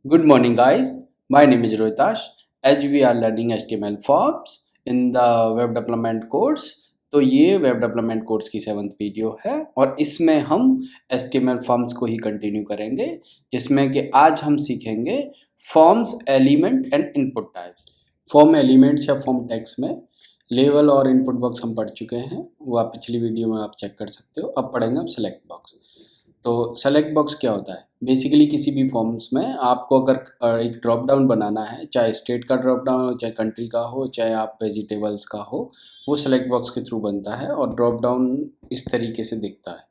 Good morning, guys. My name is Rohitash. As we are learning HTML forms in the web development course, तो ये web development course की 7th video है और इसमें हम HTML forms को ही continue करेंगे, जिसमें कि आज हम सीखेंगे forms element and input types. Form elements या फॉर्म टैग्स में लेवल और इनपुट बॉक्स हम पढ़ चुके हैं, वो आप पिछली वीडियो में आप चेक कर सकते हो। अब पढ़ेंगे हम सेलेक्ट बॉक्स। तो सेलेक्ट बॉक्स क्या होता है? बेसिकली किसी भी फॉर्म्स में आपको अगर एक ड्रॉप डाउन बनाना है, चाहे स्टेट का ड्रॉप डाउन हो, चाहे कंट्री का हो, चाहे आप वेजिटेबल्स का हो, वो सेलेक्ट बॉक्स के थ्रू बनता है और ड्रॉप डाउन इस तरीके से दिखता है।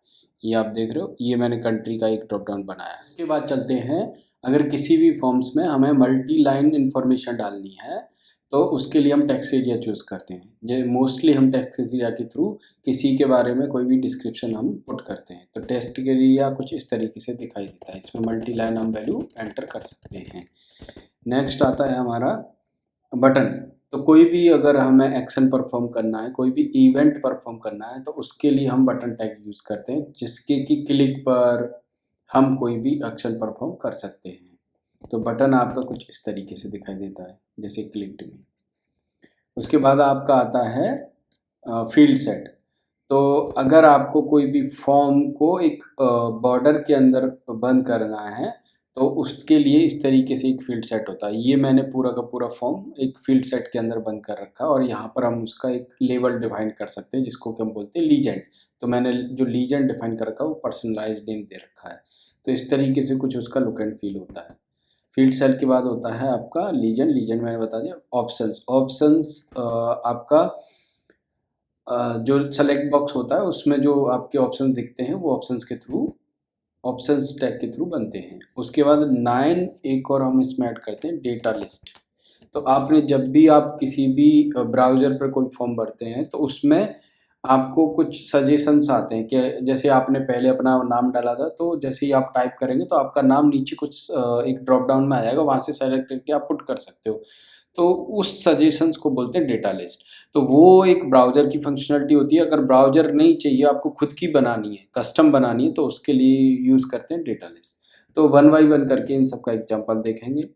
ये आप देख रहे हो, ये मैंने कंट्री का एक ड्रॉप डाउन बनाया है। उसके बाद चलते हैं, अगर किसी भी फॉर्म्स में हमें मल्टी लाइन इंफॉर्मेशन डालनी है तो उसके लिए हम टेक्स्ट एरिया चूज़ करते हैं। जो मोस्टली हम टेक्स्ट एरिया के थ्रू किसी के बारे में कोई भी डिस्क्रिप्शन हम पुट करते हैं, तो टेक्स्ट एरिया कुछ इस तरीके से दिखाई देता है। इसमें मल्टी लाइन हम वैल्यू एंटर कर सकते हैं। नेक्स्ट आता है हमारा बटन। तो कोई भी अगर हमें एक्शन परफॉर्म करना है, कोई भी इवेंट परफॉर्म करना है, तो उसके लिए हम बटन टैग यूज़ करते हैं, जिसके कि क्लिक पर हम कोई भी एक्शन परफॉर्म कर सकते हैं। तो बटन आपका कुछ इस तरीके से दिखाई देता है, जैसे क्लिक्ड में। उसके बाद आपका आता है फील्ड सेट। तो अगर आपको कोई भी फॉर्म को एक बॉर्डर के अंदर बंद करना है, तो उसके लिए इस तरीके से एक फील्ड सेट होता है। ये मैंने पूरा का पूरा फॉर्म एक फील्ड सेट के अंदर बंद कर रखा है और यहाँ पर हम उसका एक लेबल डिफाइन कर सकते हैं, जिसको कि हम बोलते हैं लीजेंड। तो मैंने जो लीजेंड डिफाइन कर रखा है वो पर्सनलाइज्ड नेम दे रखा है। तो इस तरीके से कुछ उसका लुक एंड फील होता है। फील्ड सेल के बाद होता है आपका लीजेंड। लीजेंड मैंने बता दिया। ऑप्शंस। ऑप्शंस आपका जो सेलेक्ट बॉक्स होता है उसमें जो आपके ऑप्शन दिखते हैं वो ऑप्शंस के थ्रू, ऑप्शंस टैग के थ्रू बनते हैं। उसके बाद 9 एक और हम इसमें ऐड करते हैं, डेटा लिस्ट। तो आपने जब भी आप किसी भी ब्राउज़र पर कोई फॉर्म भरते हैं तो उसमें आपको कुछ सजेशंस आते हैं कि जैसे आपने पहले अपना नाम डाला था, तो जैसे ही आप टाइप करेंगे तो आपका नाम नीचे कुछ एक ड्रॉप डाउन में आ जाएगा, वहाँ से सेलेक्ट करके आप पुट कर सकते हो। तो उस सजेशंस को बोलते हैं डेटा लिस्ट। तो वो एक ब्राउज़र की फंक्शनलिटी होती है। अगर ब्राउज़र नहीं चाहिए, आपको खुद की बनानी है, कस्टम बनानी है, तो उसके लिए यूज़ करते हैं डेटा लिस्ट। तो वन बाई वन करके इन सब का एग्जांपल देखेंगे।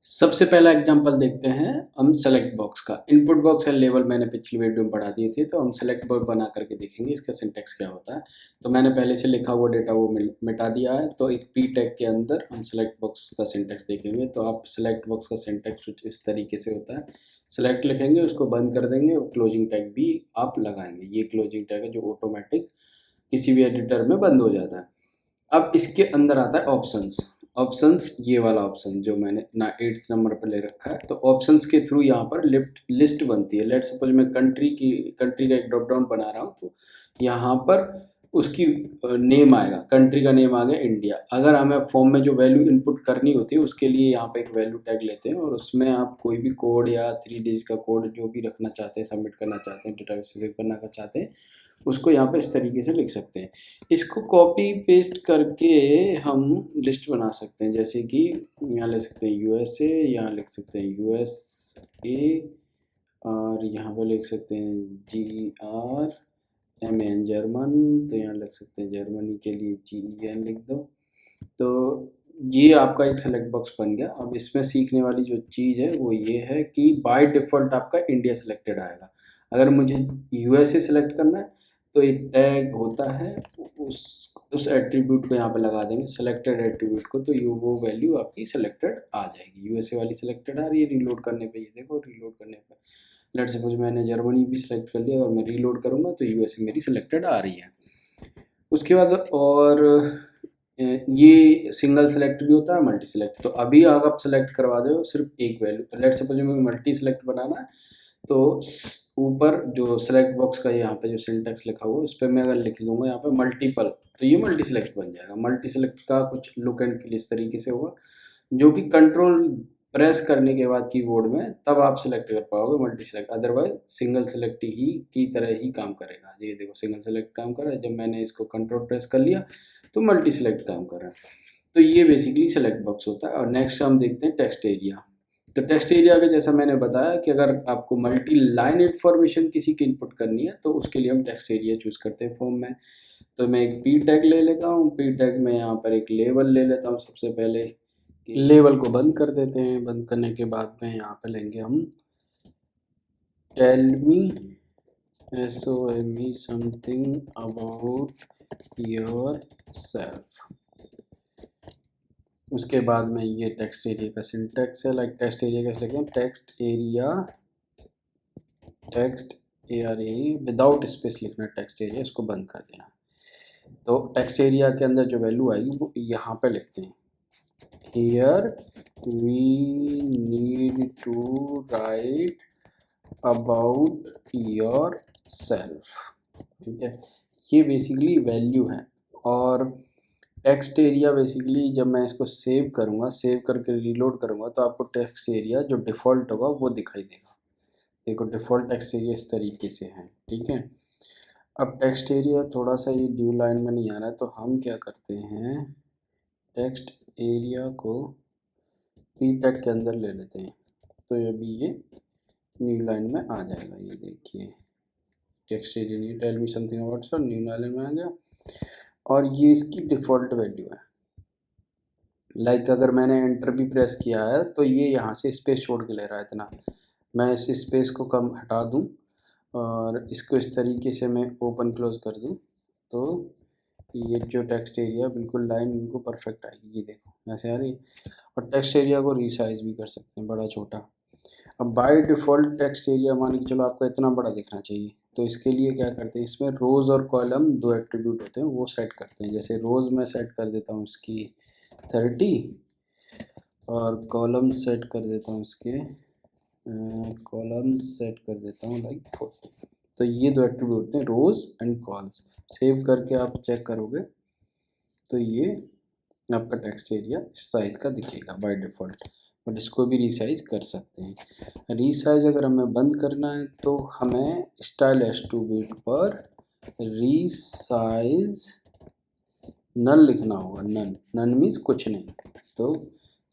सबसे पहला एग्जांपल देखते हैं हम सेलेक्ट बॉक्स का। इनपुट बॉक्स एंड लेवल मैंने पिछली वीडियो में पढ़ा दिए थे, तो हम सेलेक्ट बॉक्स बना करके देखेंगे इसका सिंटैक्स क्या होता है। तो मैंने पहले से लिखा हुआ डेटा वो मिटा दिया है। तो एक पी टैग के अंदर हम सेलेक्ट बॉक्स का सिंटैक्स देखेंगे। तो आप सेलेक्ट बॉक्स का सिंटैक्स कुछ इस तरीके से होता है। सेलेक्ट लिखेंगे, उसको बंद कर देंगे और क्लोजिंग टैग भी आप लगाएंगे। ये क्लोजिंग टैग है जो ऑटोमेटिक किसी भी एडिटर में बंद हो जाता है। अब इसके अंदर आता है ऑप्शंस। ऑप्शंस, ये वाला ऑप्शन जो मैंने ना 8th नंबर पर ले रखा है। तो ऑप्शंस के थ्रू यहाँ पर लिस्ट बनती है। लेट सपोज मैं कंट्री का एक ड्रॉप डाउन बना रहा हूँ, तो यहाँ पर उसकी नेम आएगा, कंट्री का नेम आ गया इंडिया। अगर हमें फॉर्म में जो वैल्यू इनपुट करनी होती है उसके लिए यहाँ पे एक वैल्यू टैग लेते हैं और उसमें आप कोई भी कोड या 3 डिजिट का कोड जो भी रखना चाहते हैं, सबमिट करना चाहते हैं, डेटाबेस से करना चाहते हैं, उसको यहाँ पे इस तरीके से लिख सकते हैं। इसको कॉपी पेस्ट करके हम लिस्ट बना सकते हैं, जैसे कि यहाँ लिख सकते हैं यूएसए, यहाँ लिख सकते हैं यूएसए, और यहाँ पे लिख सकते हैं GRMN जर्मन। तो यहाँ लिख सकते हैं जर्मनी के लिए GEN लिख दो। तो ये आपका एक सेलेक्ट बॉक्स बन गया। अब इसमें सीखने वाली जो चीज़ है वो ये है कि बाय डिफ़ॉल्ट आपका इंडिया सेलेक्टेड आएगा। अगर मुझे यूएसए सेलेक्ट करना है तो एक टैग होता है, उस एट्रीब्यूट को यहाँ पे लगा देंगे, सेलेक्टेड एट्रीब्यूट को, तो ये वो वैल्यू आपकी सेलेक्टेड आ जाएगी। यूएसए वाली सेलेक्टेड आ रही है। रीलोड करने पे ये देखो, रीलोड करने पे लेट्स सपोज मैंने जर्मनी भी सेलेक्ट कर लिया और मैं रीलोड करूँगा तो यूएसए मेरी सेलेक्टेड आ रही है। उसके बाद और ये सिंगल सेलेक्ट भी होता है, मल्टी सेलेक्ट। तो अभी अगर आप सेलेक्ट करवा दो सिर्फ एक वैल्यू, तो लेट्स सपोज में मल्टी सेलेक्ट बनाना है, तो ऊपर जो सेलेक्ट बॉक्स का यहाँ पे जो सिंटैक्स लिखा हुआ है उस पर मैं अगर लिख दूंगा यहाँ पे मल्टीपल, तो ये मल्टी सेलेक्ट बन जाएगा। मल्टी सेलेक्ट का कुछ लुक एंड फील इस तरीके से होगा, जो कि कंट्रोल प्रेस करने के बाद कीबोर्ड में तब आप सेलेक्ट कर पाओगे multi select. Otherwise single select ही की तरह ही काम करेगा। ये देखो सिंगल सेलेक्ट काम कर रहा है, जब मैंने इसको कंट्रोल प्रेस कर लिया तो मल्टी सेलेक्ट काम कर रहा है। तो ये बेसिकली सेलेक्ट बॉक्स होता है। और नेक्स्ट हम देखते हैं टेक्स्ट एरिया। तो टेक्स्ट एरिया का जैसा मैंने बताया कि अगर आपको मल्टी लाइन इन्फॉर्मेशन किसी की इनपुट करनी है तो उसके लिए हम टेक्स्ट एरिया चूज़ करते हैं फॉर्म में। तो मैं एक पी टैग ले लेता हूँ, पी टैग में यहाँ पर एक लेबल ले लेता हूँ। सबसे पहले लेबल को बंद कर देते हैं। बंद करने के बाद में यहाँ पे लेंगे हम tell me SOME something about your self. उसके बाद में ये टेक्स्ट एरिया का सिंटैक्स है। लाइक टेक्स्ट एरिया कैसे लिखते हैं, टेक्स्ट एरिया विदाउट स्पेस लिखना, टेक्स्ट एरिया, इसको बंद कर देना। तो टेक्स्ट एरिया के अंदर जो वैल्यू आएगी वो यहाँ पे लिखते हैं, here we need to write about your self. ठीक है, ये बेसिकली वैल्यू है। और टेक्स्ट एरिया बेसिकली जब मैं इसको सेव करूँगा, सेव करके रीलोड करूँगा तो आपको टेक्स्ट एरिया जो डिफ़ॉल्ट होगा वो दिखाई देगा। देखो डिफ़ॉल्ट टेक्स्ट एरिया इस तरीके से है। ठीक है, अब टेक्स्ट एरिया थोड़ा सा ये ड्यू लाइन में नहीं आ रहा है तो हम क्या करते हैं, टेक्स्ट एरिया को पी टैग के अंदर ले लेते हैं। तो अभी ये न्यू लाइन में आ जाएगा। ये देखिए टेक्स्ट एरिया नहीं, tell me something about sir, new line में आ गया और ये इसकी डिफ़ॉल्ट वैल्यू है। लाइक अगर मैंने एंटर भी प्रेस किया है तो ये यहाँ से स्पेस छोड़ के ले रहा है इतना। मैं इस स्पेस को कम हटा दूँ और इसको इस तरीके से मैं ओपन क्लोज कर दूँ तो ये जो टेक्स्ट एरिया बिल्कुल लाइन बिल्कुल परफेक्ट आएगी। ये देखो ऐसे आ रही है। और टेक्स्ट एरिया को रीसाइज भी कर सकते हैं, बड़ा छोटा। अब बाय डिफ़ॉल्ट टेक्स्ट एरिया मान के चलो आपका इतना बड़ा दिखना चाहिए, तो इसके लिए क्या करते हैं, इसमें रोज़ और कॉलम दो एट्रीब्यूट होते हैं, वो सेट करते हैं। जैसे रोज़ में सेट कर देता हूँ इसकी 30 और कॉलम सेट कर देता हूँ इसके कॉलम सेट कर देता हूँ लाइक 40। तो ये दो एट्रीब्यूट होते हैं, रोज़ एंड कॉल्स। सेव करके आप चेक करोगे तो ये आपका टेक्स्ट एरिया इस साइज़ का दिखेगा बाय डिफ़ॉल्ट। बट इसको भी रीसाइज कर सकते हैं। रीसाइज अगर हमें बंद करना है तो हमें स्टाइल S2 बिट पर रीसाइज नन लिखना होगा। नन मीन्स कुछ नहीं। तो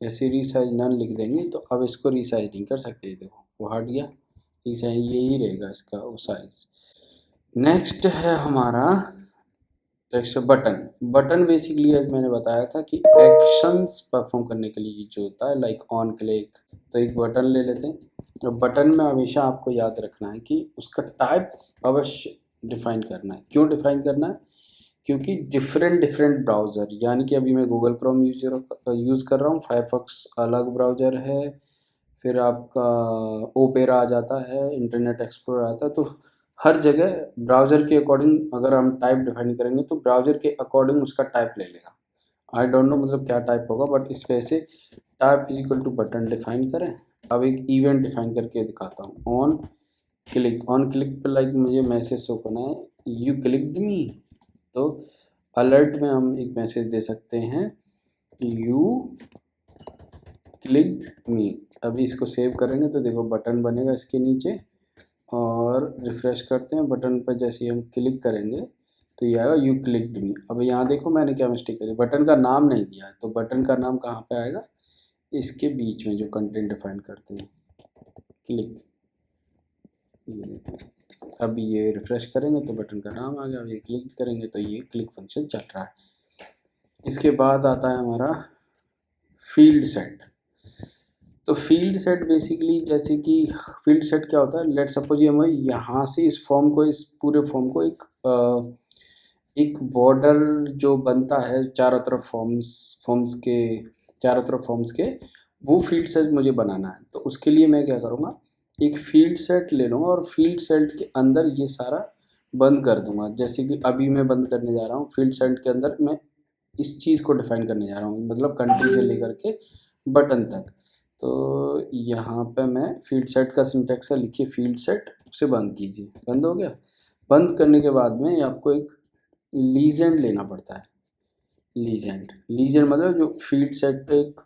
जैसे रीसाइज नन लिख देंगे तो अब इसको रीसाइज नहीं कर सकते। देखो वो हट गया, रीसाइज यही रहेगा इसका वो साइज। नेक्स्ट है हमारा टेक्स्ट बटन। बटन बेसिकली आज मैंने बताया था कि एक्शंस परफॉर्म करने के लिए जो होता है लाइक ऑन क्लिक। तो एक बटन ले लेते हैं। तो बटन में हमेशा आपको याद रखना है कि उसका टाइप अवश्य डिफाइन करना है। क्यों डिफाइन करना है, क्योंकि डिफरेंट ब्राउज़र, यानी कि अभी मैं गूगल क्रोम यूज़ कर रहा हूँ, फायरफॉक्स अलग ब्राउज़र है, फिर आपका ओपेरा आ जाता है, इंटरनेट एक्सप्लोरर आता है। तो हर जगह ब्राउज़र के अकॉर्डिंग अगर हम टाइप डिफाइन करेंगे तो ब्राउज़र के अकॉर्डिंग उसका टाइप ले लेगा। आई डोंट नो मतलब क्या टाइप होगा, बट इस वजह से type is equal to button define करें। अब एक इवेंट डिफाइन करके दिखाता हूँ। ऑन क्लिक पर लाइक मुझे मैसेज शो करना है, यू क्लिक्ड मी। तो अलर्ट में हम एक मैसेज दे सकते हैं, यू क्लिक्ड मी। अभी इसको सेव करेंगे तो देखो बटन बनेगा इसके नीचे और रिफ्रेश करते हैं। बटन पर जैसे ही हम क्लिक करेंगे तो ये आएगा यू क्लिक्ड मी। अब यहाँ देखो मैंने क्या मिस्टेक करी, बटन का नाम नहीं दिया है। तो बटन का नाम कहाँ पे आएगा, इसके बीच में जो कंटेंट डिफाइन करते हैं, क्लिक। ये देखो अब ये रिफ्रेश करेंगे तो बटन का नाम आ गया। अब ये क्लिक करेंगे तो ये क्लिक फंक्शन चल रहा है। इसके बाद आता है हमारा फील्ड सेट। तो फील्ड सेट बेसिकली जैसे कि फील्ड सेट क्या होता है, लेट सपोज ये हमें यहाँ से इस फॉर्म को, इस पूरे फॉर्म को एक बॉर्डर जो बनता है चारों तरफ फॉर्म्स के चारों तरफ फॉर्म्स के, वो फील्ड सेट मुझे बनाना है। तो उसके लिए मैं क्या करूँगा, एक फील्ड सेट ले लूँगा और फील्ड सेट के अंदर ये सारा बंद कर दूंगा। जैसे कि अभी मैं बंद करने जा रहा हूँ, फील्ड सेट के अंदर मैं इस चीज़ को डिफाइन करने जा रहा हूँ, मतलब कंट्री से लेकर के बटन तक। तो यहाँ पे मैं फील्ड सेट का सिंटैक्स है, लिखिए फील्ड सेट, उसे बंद कीजिए। बंद हो गया। बंद करने के बाद में आपको एक लीजेंड लेना पड़ता है। लीजेंड मतलब जो फील्ड सेट पे एक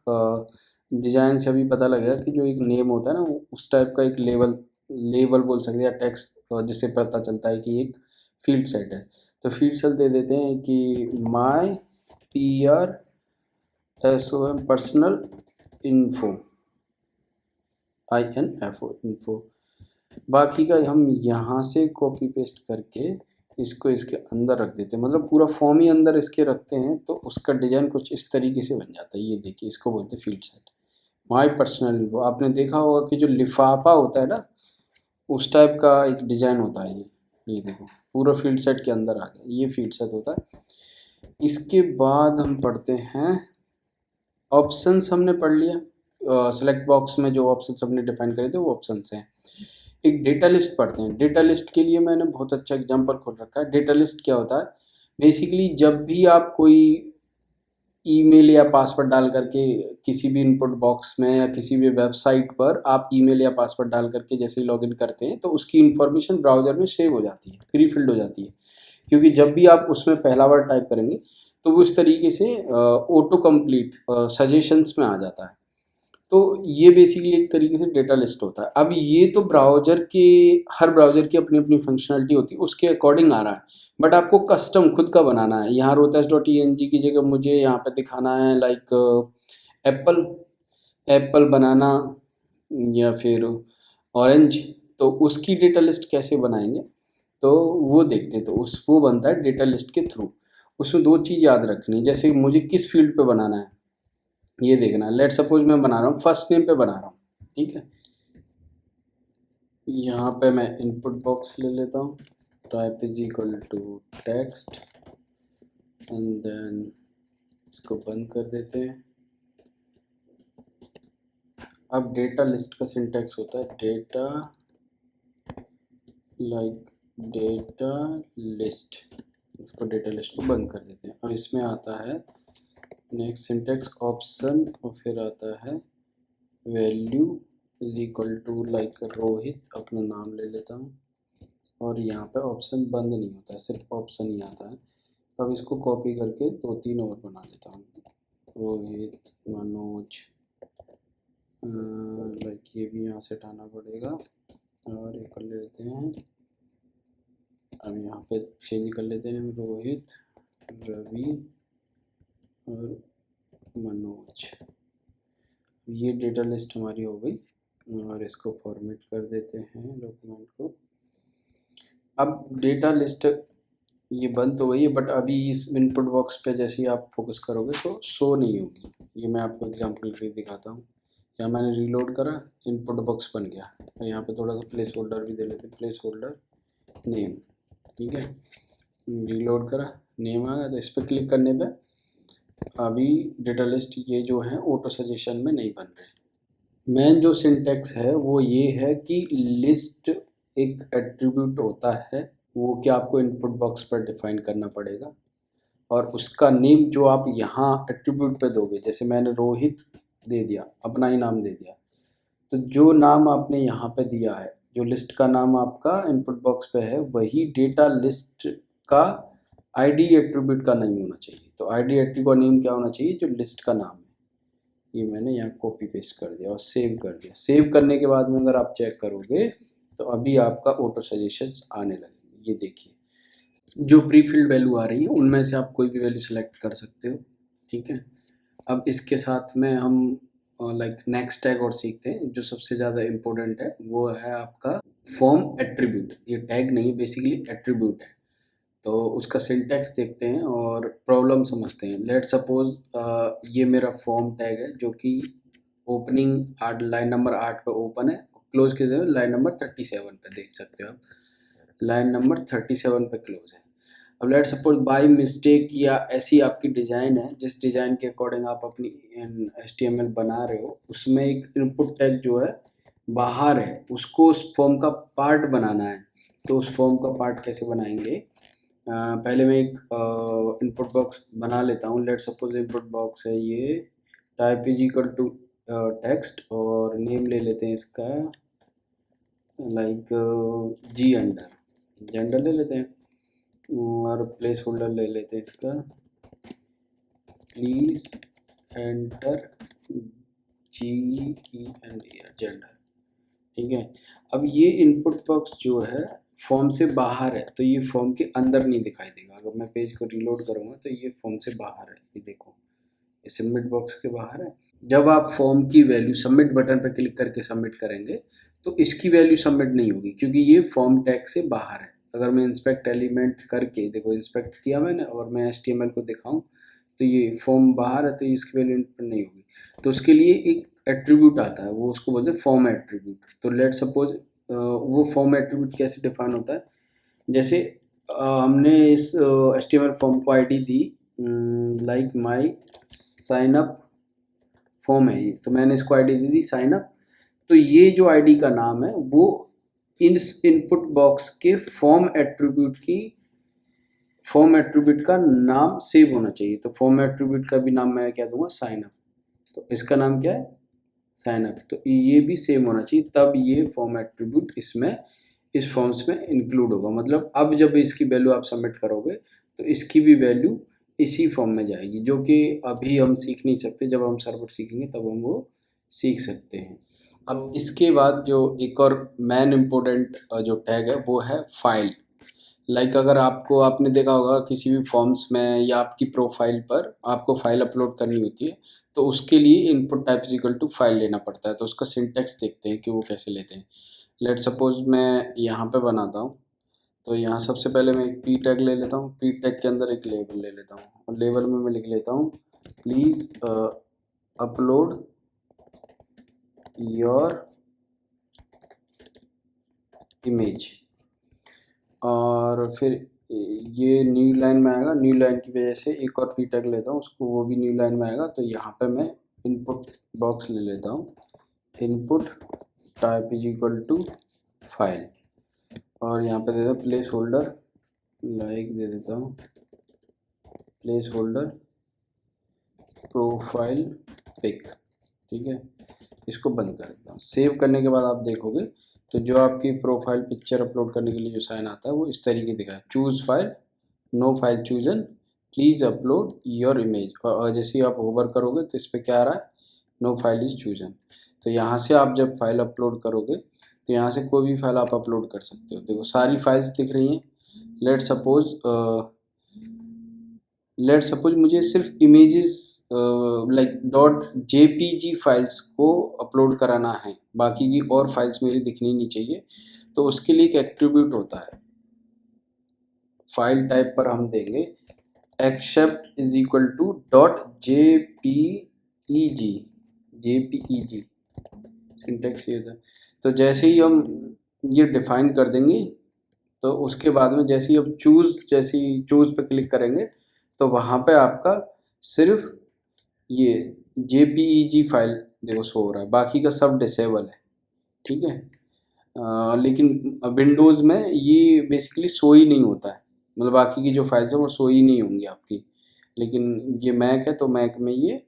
डिज़ाइन से अभी पता लगेगा कि जो एक नेम होता है ना, उस टाइप का एक लेबल बोल सकते हैं या टेक्स्ट, जिससे पता चलता है कि एक फील्ड सेट है। तो फील्ड सेट दे देते हैं कि माई PRSOM personal info. INFO info. बाकी का हम यहाँ से कॉपी पेस्ट करके इसको इसके अंदर रख देते हैं, मतलब पूरा फॉर्म ही अंदर इसके रखते हैं तो उसका डिज़ाइन कुछ इस तरीके से बन जाता है। ये देखिए, इसको बोलते हैं field set. My personal info, आपने देखा होगा कि जो लिफाफा होता है ना, उस टाइप का एक डिज़ाइन होता है ये देखो पूरा फील्ड सेट के अंदर आ गया, ये फील्ड सेट होता है। इसके बाद हम पढ़ते हैं ऑप्शंस। हमने पढ़ लिया, सेलेक्ट बॉक्स में जो ऑप्शंस हमने डिफाइन करे थे वो ऑप्शंस हैं। एक डेटा लिस्ट पढ़ते हैं। डेटा लिस्ट के लिए मैंने बहुत अच्छा एग्जांपल खोल रखा है। डेटा लिस्ट क्या होता है, बेसिकली जब भी आप कोई ईमेल या पासवर्ड डाल करके किसी भी इनपुट बॉक्स में या किसी भी वेबसाइट पर आप ईमेल या पासवर्ड डाल करके जैसे ही लॉगिन करते हैं तो उसकी इन्फॉर्मेशन ब्राउज़र में सेव हो जाती है, प्री फिल्ड हो जाती है। क्योंकि जब भी आप उसमें पहला बार टाइप करेंगे तो वो इस तरीके से ऑटो कंप्लीट सजेशंस में आ जाता है। तो ये बेसिकली एक तरीके से डेटा लिस्ट होता है। अब ये तो ब्राउज़र के, हर ब्राउज़र की अपनी अपनी फंक्शनलिटी होती है, उसके अकॉर्डिंग आ रहा है। बट आपको कस्टम खुद का बनाना है। यहाँ rotas.tng की जगह मुझे यहाँ पे दिखाना है लाइक एप्पल एप्पल बनाना या फिर ऑरेंज, तो उसकी डेटा लिस्ट कैसे बनाएंगे तो वो देखते हैं। तो वो बनता है डेटा लिस्ट के थ्रू। उसमें दो चीज़ याद रखनी है, जैसे मुझे किस फील्ड पे बनाना है ये देखना है। लेट सपोज मैं बना रहा हूँ फर्स्ट नेम पे बना रहा हूँ, ठीक है। यहाँ पे मैं इनपुट बॉक्स ले लेता हूँ, type is equal to text and then इसको बंद कर देते हैं। अब डेटा लिस्ट का सिंटैक्स होता है डेटा लाइक डेटा लिस्ट, इसको डेटा लिस्ट को बंद कर देते हैं। अब इसमें आता है नेक्स्ट सिंटैक्स ऑप्शन और फिर आता है value is equal to like Rohit, अपना नाम ले लेता हूँ और यहाँ पे ऑप्शन बंद नहीं होता है, सिर्फ ऑप्शन ही आता है। अब इसको कॉपी करके 2-3 और बना लेता हूँ, रोहित, मनोज, लाइक ये भी यहाँ से हटाना पड़ेगा और ये कर लेते हैं। अब यहाँ पे चेंज कर लेते हैं रोहित, रवि और मनोज। ये डेटा लिस्ट हमारी हो गई और इसको फॉर्मेट कर देते हैं डॉक्यूमेंट को। अब डेटा लिस्ट ये बंद तो गई है, बट अभी इस इनपुट बॉक्स पे जैसे ही आप फोकस करोगे तो शो नहीं होगी। ये मैं आपको एग्जांपल के लिए दिखाता हूँ। यहाँ मैंने रीलोड करा, इनपुट बॉक्स बन गया। तो यहाँ पे थोड़ा सा प्लेस होल्डर भी दे लेते हैं, प्लेस होल्डर नेम, ठीक है। रीलोड करा, नेम आ गया। तो इस पर क्लिक करने पे अभी डेटा लिस्ट ये जो है ऑटो सजेशन में नहीं बन रहे। मेन जो सिंटैक्स है वो ये है कि लिस्ट एक एट्रीब्यूट होता है, वो क्या आपको इनपुट बॉक्स पर डिफाइन करना पड़ेगा और उसका नेम जो आप यहाँ एट्रीब्यूट पे दोगे, जैसे मैंने रोहित दे दिया, अपना ही नाम दे दिया, तो जो नाम आपने यहाँ पे दिया है, जो लिस्ट का नाम आपका इनपुट बॉक्स पे है, वही डेटा लिस्ट का आईडी एट्रीब्यूट का नहीं होना चाहिए। तो आईडी एट्रीब्यूट का नेम क्या होना चाहिए, जो लिस्ट का नाम है। ये मैंने यहाँ कॉपी पेस्ट कर दिया और सेव कर दिया। सेव करने के बाद में अगर आप चेक करोगे तो अभी आपका ऑटो सजेशंस आने लगेंगे। ये देखिए, जो प्री फिल्ड वैल्यू आ रही है उनमें से आप कोई भी वैल्यू सेलेक्ट कर सकते हो, ठीक है। अब इसके साथ में हम लाइक नेक्स्ट टैग और सीखते हैं। जो सबसे ज़्यादा इम्पोर्टेंट है वो है आपका फॉर्म एट्रीब्यूट। ये टैग नहीं, बेसिकली एट्रीब्यूट है। तो उसका सिंटैक्स देखते हैं और प्रॉब्लम समझते हैं। लेट सपोज ये मेरा फॉर्म टैग है जो कि ओपनिंग 8 लाइन नंबर 8 पे ओपन है, क्लोज के लिए लाइन नंबर 37 पे देख सकते हो आप, लाइन नंबर 37 पे क्लोज है। अब लेट सपोज बाय मिस्टेक या ऐसी आपकी डिज़ाइन है, जिस डिज़ाइन के अकॉर्डिंग आप अपनी HTML बना रहे हो, उसमें एक इनपुट टैग जो है बाहर है, उसको उस फॉर्म का पार्ट बनाना है। तो उस फॉर्म का पार्ट कैसे बनाएंगे, पहले मैं एक इनपुट बॉक्स बना लेता हूँ। लेट सपोज इनपुट बॉक्स है ये, type is equal to text और नेम ले लेते हैं इसका लाइक जी अंडर, जेंडर ले लेते हैं और प्लेस होल्डर ले लेते हैं इसका प्लीज एंटर GENDER, जेंडर, ठीक है। अब ये इनपुट बॉक्स जो है फॉर्म से बाहर है, तो ये फॉर्म के अंदर नहीं दिखाई देगा। अगर मैं पेज को रीलोड करूँगा तो ये फॉर्म से बाहर है, ये देखो, ये सबमिट बॉक्स के बाहर है। जब आप फॉर्म की वैल्यू सबमिट बटन पर क्लिक करके सबमिट करेंगे तो इसकी वैल्यू सबमिट नहीं होगी, क्योंकि ये फॉर्म टैग से बाहर है। अगर मैं इंस्पेक्ट एलिमेंट करके देखो, इंस्पेक्ट किया मैंने और मैं HTML को दिखाऊं तो ये फॉर्म बाहर है, तो इसकी वैल्यू इनपुट नहीं होगी। तो उसके लिए एक एट्रीब्यूट आता है, वो उसको बोलते हैं फॉर्म एट्रीब्यूट। तो लेट सपोज वो फॉर्म एट्रीब्यूट कैसे डिफाइन होता है, जैसे हमने इस HTML फॉर्म को आईडी दी like my sign up form है ये, तो मैंने इसको आईडी दे दी साइन अप। तो ये जो आईडी का नाम है वो इनपुट बॉक्स के फॉर्म एट्रीब्यूट का नाम सेव होना चाहिए। तो फॉर्म एट्रीब्यूट का भी नाम मैं क्या दूंगा, साइन अप। तो इसका नाम क्या है, साइन अप। तो ये भी सेम होना चाहिए, तब ये फॉर्म एट्रीब्यूट इसमें इस फॉर्म्स में इंक्लूड होगा। मतलब अब जब इसकी वैल्यू आप सबमिट करोगे तो इसकी भी वैल्यू इसी फॉर्म में जाएगी, जो कि अभी हम सीख नहीं सकते। जब हम सर्वर सीखेंगे तब हम वो सीख सकते हैं। अब इसके बाद जो एक और मेन इम्पोर्टेंट जो टैग है वो है फाइल। लाइक अगर आपने देखा होगा किसी भी फॉर्म्स में या आपकी प्रोफाइल पर आपको फाइल अपलोड करनी होती है, तो उसके लिए input type equal to file लेना पड़ता है। तो उसका सिंटैक्स देखते हैं कि वो कैसे लेते हैं। लेट सपोज मैं यहाँ पे बनाता हूँ, तो यहाँ सबसे पहले मैं एक पी टैग ले लेता हूँ। पी टैग के अंदर एक लेबल ले लेता हूँ और लेबल में मैं लिख लेता हूँ प्लीज़ अपलोड योर इमेज। और फिर ये न्यू लाइन में आएगा, न्यू लाइन की वजह से एक और पी टैग लेता हूँ उसको, वो भी न्यू लाइन में आएगा। तो यहाँ पे मैं इनपुट बॉक्स ले लेता हूँ, input type is equal to file, और यहाँ पे दे देता प्लेस होल्डर, लाइक दे देता हूँ प्लेस होल्डर प्रोफाइल पिक। ठीक है, इसको बंद कर देता हूँ। सेव करने के बाद आप देखोगे तो जो आपकी प्रोफाइल पिक्चर अपलोड करने के लिए जो साइन आता है वो इस तरीके दिखा है, choose file, no file chosen, please upload your image. और जैसे ही आप होवर करोगे तो इस पर क्या आ रहा है, नो फाइल इज चूजन। तो यहाँ से आप जब फाइल अपलोड करोगे तो यहाँ से कोई भी फाइल आप अपलोड कर सकते हो। देखो सारी फाइल्स दिख रही हैं। लेट सपोज मुझे सिर्फ इमेजेस लाइक .jpg फाइल्स को अपलोड कराना है, बाकी की और फाइल्स मेरी दिखनी नहीं चाहिए। तो उसके लिए एक एट्रीब्यूट होता है, फाइल टाइप पर हम देंगे accept is equal to .jpeg syntax ये था। तो जैसे ही हम ये डिफाइन कर देंगे तो उसके बाद में जैसे ही हम चूज़ पे क्लिक करेंगे तो वहाँ पे आपका सिर्फ ये JPEG फाइल देखो शो हो रहा है, बाकी का सब डिसेबल है। ठीक है, लेकिन विंडोज़ में ये बेसिकली शो ही नहीं होता है, मतलब बाकी की जो फाइल्स है वो शो ही नहीं होंगी आपकी। लेकिन ये मैक है तो मैक में ये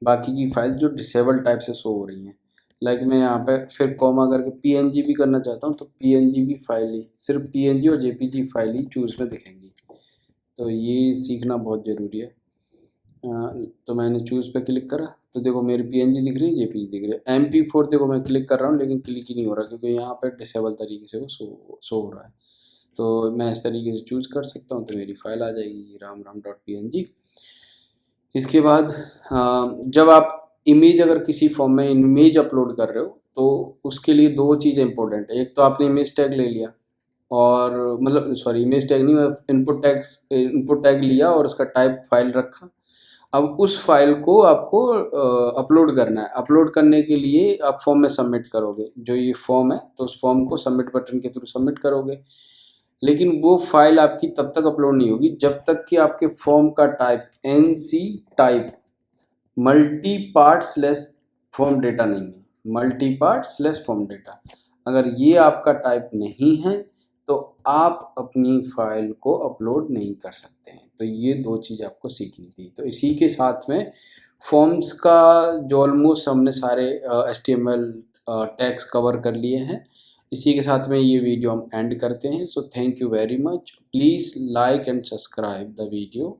बाकी की फाइल जो डिसेबल टाइप से शो हो रही हैं। लाइक मैं यहाँ पे फिर कॉमा करके PNG भी करना चाहता हूँ, तो PNG भी फाइल ही, सिर्फ PNG और JPG फाइल ही चूज़ में दिखेंगी। तो ये सीखना बहुत ज़रूरी है। तो मैंने चूज़ पे क्लिक करा तो देखो मेरी PNG दिख रही है, JPG दिख रही है। MP4 देखो मैं क्लिक कर रहा हूँ लेकिन क्लिक ही नहीं हो रहा, क्योंकि यहाँ पे डिसेबल तरीके से वो शो हो रहा है। तो मैं इस तरीके से चूज़ कर सकता हूँ, तो मेरी फाइल आ जाएगी ramram.png। इसके बाद जब आप इमेज अगर किसी फॉर्म में इमेज अपलोड कर रहे हो तो उसके लिए दो चीज़ें इंपॉर्टेंट है। एक तो आपने इमेज टैग ले लिया, और मतलब सॉरी इमेज टैग नहीं, इनपुट टैग लिया और उसका टाइप फाइल रखा। अब उस फाइल को आपको अपलोड करना है। अपलोड करने के लिए आप फॉर्म में सबमिट करोगे, जो ये फॉर्म है तो उस फॉर्म को सबमिट बटन के थ्रू सबमिट करोगे। लेकिन वो फाइल आपकी तब तक अपलोड नहीं होगी जब तक कि आपके फॉर्म का type NC type multi part slash form data नहीं है, multi part slash form data. अगर ये आपका टाइप नहीं है तो आप अपनी फाइल को अपलोड नहीं कर सकते हैं। तो ये दो चीज़ आपको सीखनी थी। तो इसी के साथ में फॉर्म्स का जो ऑलमोस्ट हमने सारे HTML टैग्स कवर कर लिए हैं। इसी के साथ में ये वीडियो हम एंड करते हैं। So thank you very much. Please like and subscribe the video.